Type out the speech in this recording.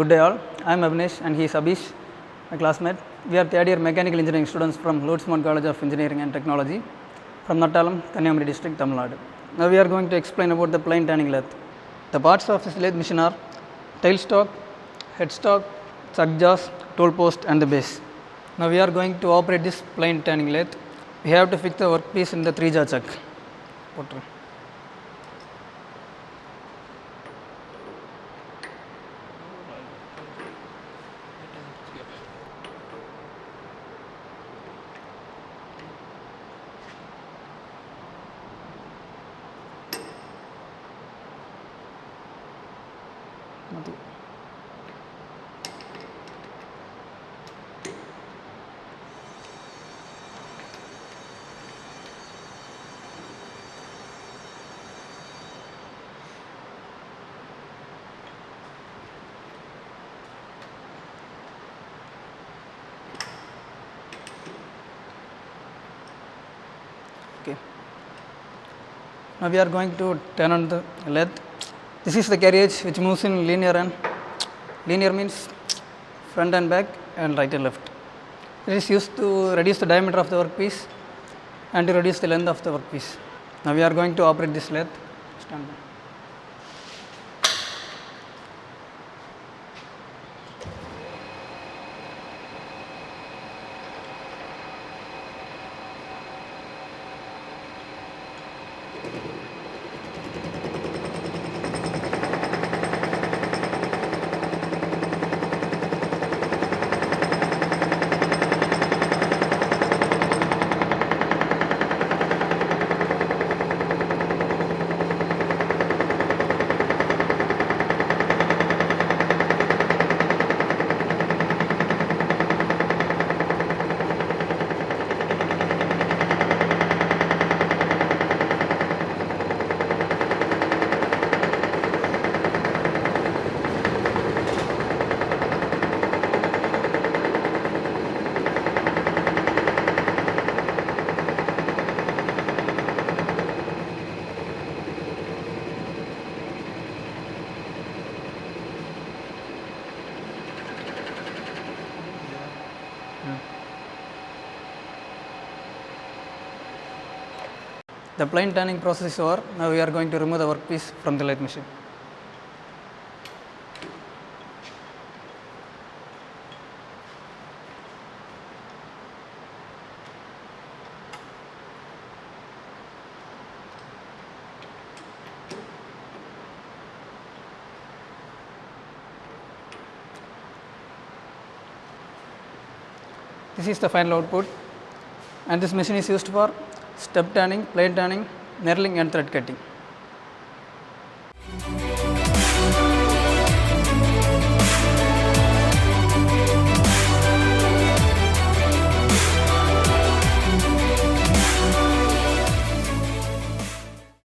Good day all, I am Abhinesh and he is Abhish, my classmate. We are third year mechanical engineering students from Lodesmont College of Engineering and Technology from Nattalam, Kanyakumari district, Tamil Nadu. Now we are going to explain about the plain turning lathe. The parts of this lathe machine are tailstock, headstock, chuck jaws, tool post and the base. Now we are going to operate this plain turning lathe. We have to fix the workpiece in the 3-jaw chuck. Okay. Now we are going to turn on the lathe. This is the carriage which moves in linear, and linear means front and back and right and left. It is used to reduce the diameter of the workpiece and to reduce the length of the workpiece. Now we are going to operate this lathe. Stand by. The plain turning process is over. Now we are going to remove the workpiece from the lathe machine. This is the final output, and this machine is used for step turning, plate turning, knurling and thread cutting.